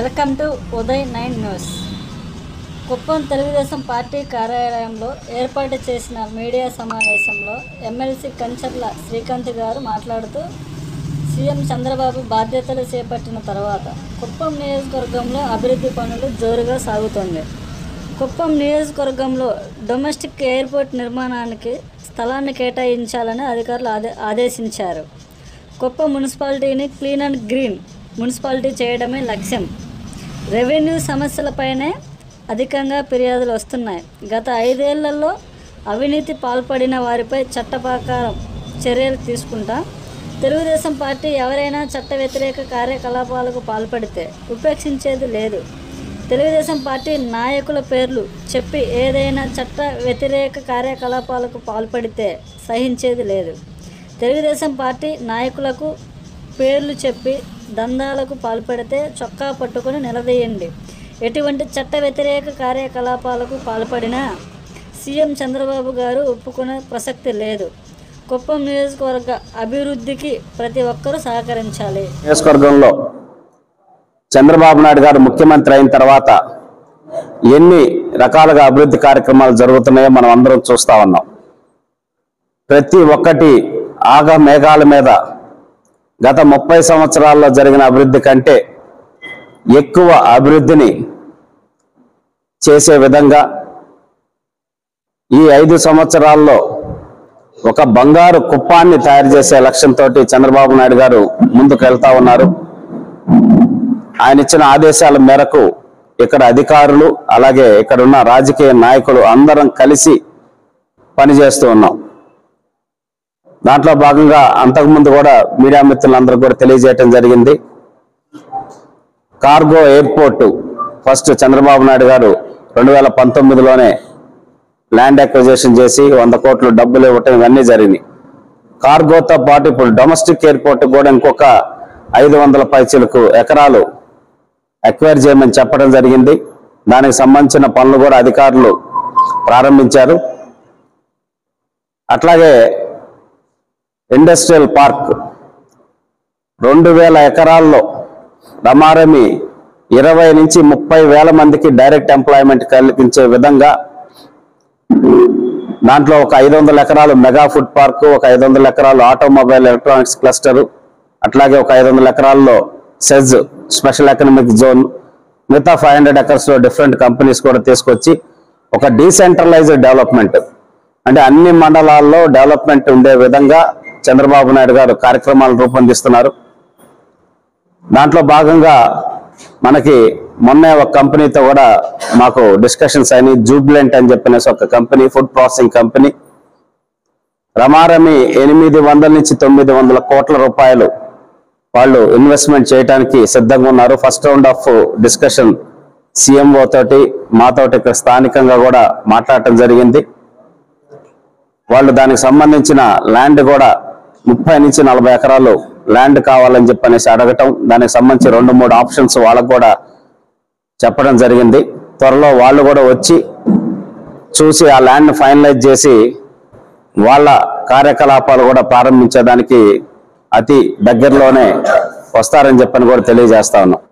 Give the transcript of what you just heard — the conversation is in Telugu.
Welcome to Uday 9 news. Kuppam Telugu Desam party కార్యాలయంలో ఏర్పాటు చేసిన మీడియా సమావేశంలో ఎమ్మెల్సీ కంచర్ల శ్రీకాంత్ గారు మాట్లాడుతూ సీఎం చంద్రబాబు బాధ్యతలు చేపట్టిన తర్వాత కుప్పం నియోజకవర్గంలో అభివృద్ధి పనులు జోరుగా సాగుతోంది. కుప్పం నియోజకవర్గంలో డొమెస్టిక్ ఎయిర్పోర్ట్ నిర్మాణానికి స్థలాన్ని కేటాయించాలని అధికారులు ఆదేశించారు. కుప్పం మున్సిపాలిటీని క్లీన్ అండ్ గ్రీన్ మున్సిపాలిటీ చేయడమే లక్ష్యం. రెవెన్యూ సమస్యలపైనే అధికంగా ఫిర్యాదులు వస్తున్నాయి. గత 5 ఏళ్లలో అవినీతి పాల్పడిన వారిపై చట్ట ప్రకారం చర్యలు తీసుకుంటా. తెలుగుదేశం పార్టీ ఎవరైనా చట్ట వ్యతిరేక కార్యకలాపాలకు పాల్పడితే ఉపేక్షించేది లేదు. తెలుగుదేశం పార్టీ నాయకుల పేర్లు చెప్పి ఏదైనా చట్ట వ్యతిరేక కార్యకలాపాలకు పాల్పడితే సహించేది లేదు. తెలుగుదేశం పార్టీ నాయకులకు పేర్లు చెప్పి దందాలకు పాల్పడితే చొక్కా పట్టుకొని నిలదీయండి. ఎటువంటి చట్ట వ్యతిరేక కార్యకలాపాలకు పాల్పడినా సీఎం చంద్రబాబు గారు ఒప్పుకునే ప్రసక్తి లేదు. కుప్పం నియోజకవర్గ అభివృద్ధికి ప్రతి ఒక్కరూ సహకరించాలి. నియోజకవర్గంలో చంద్రబాబు నాయుడు గారు ముఖ్యమంత్రి అయిన తర్వాత ఎన్ని రకాలుగా అభివృద్ధి కార్యక్రమాలు జరుగుతున్నాయో మనం అందరం చూస్తా ఉన్నాం. ప్రతి ఒక్కటి ఆగ మేఘాల మీద గత 30 సంవత్సరాల్లో జరిగిన అభివృద్ధి కంటే ఎక్కువ అభివృద్ధిని చేసే విధంగా ఈ 5 సంవత్సరాల్లో ఒక బంగారు కుప్పాన్ని తయారు చేసే లక్ష్యంతో చంద్రబాబు నాయుడు గారు ముందుకు వెళ్తా ఉన్నారు. ఆయన ఇచ్చిన ఆదేశాల మేరకు ఇక్కడ అధికారులు అలాగే ఇక్కడ ఉన్న రాజకీయ నాయకులు అందరం కలిసి పనిచేస్తూ ఉన్నాం. దాంట్లో భాగంగా అంతకుముందు కూడా మీడియా మిత్రులందరూ కూడా తెలియజేయటం జరిగింది. Cargo airport first Chandrababu Naidu గారు 2019లోనే ల్యాండ్ అక్విజిషన్ చేసి 100 కోట్లు డబ్బులు ఇవ్వటం ఇవన్నీ జరిగినాయి. కార్గోతో పాటు ఇప్పుడు డొమెస్టిక్ ఎయిర్పోర్ట్ కూడా ఇంకొక 500 పైచిలకు ఎకరాలు అక్వైర్ చేయమని చెప్పడం జరిగింది. దానికి సంబంధించిన పనులు కూడా అధికారులు ప్రారంభించారు. అట్లాగే ఇండస్ట్రియల్ పార్క్ 2000 ఎకరాల్లో రమారమి 20 నుంచి 30 వేల మందికి డైరెక్ట్ ఎంప్లాయ్మెంట్ కల్పించే విధంగా దాంట్లో ఒక 500 ఎకరాలు మెగా ఫుడ్ పార్క్, ఒక 500 ఎకరాలు ఆటోమొబైల్ ఎలక్ట్రానిక్స్ క్లస్టరు, అట్లాగే ఒక 500 ఎకరాల్లో సెజ్ స్పెషల్ ఎకనామిక్ జోన్, మిగతా 500 ఎకర్స్లో డిఫరెంట్ కంపెనీస్ కూడా తీసుకొచ్చి ఒక డీసెంట్రలైజ్డ్ డెవలప్మెంట్ అంటే అన్ని మండలాల్లో డెవలప్మెంట్ ఉండే విధంగా చంద్రబాబు నాయుడు గారు కార్యక్రమాలు రూపొందిస్తున్నారు. దాంట్లో భాగంగా మనకి మొన్న ఒక కంపెనీతో కూడా మాకు డిస్కషన్స్ అయినాయి. జూబ్లెంట్ అని చెప్పినేసి ఒక కంపెనీ, ఫుడ్ ప్రాసెసింగ్ కంపెనీ, రమారమి 800 నుంచి 900 కోట్ల రూపాయలు వాళ్ళు ఇన్వెస్ట్మెంట్ చేయడానికి సిద్ధంగా ఉన్నారు. First round of discussion CMO తోటి మాతోటి ఇక్కడ స్థానికంగా కూడా మాట్లాడటం జరిగింది. వాళ్ళు దానికి సంబంధించిన ల్యాండ్ కూడా 30 నుంచి 40 ఎకరాలు ల్యాండ్ కావాలని చెప్పనేసి అడగటం, దానికి సంబంధించి 2-3 ఆప్షన్స్ వాళ్ళకు కూడా చెప్పడం జరిగింది. త్వరలో వాళ్ళు కూడా వచ్చి చూసి ఆ ల్యాండ్ ఫైనలైజ్ చేసి వాళ్ళ కార్యకలాపాలు కూడా ప్రారంభించేదానికి అతి దగ్గరలోనే వస్తారని చెప్పని కూడా తెలియజేస్తా ఉన్నాం.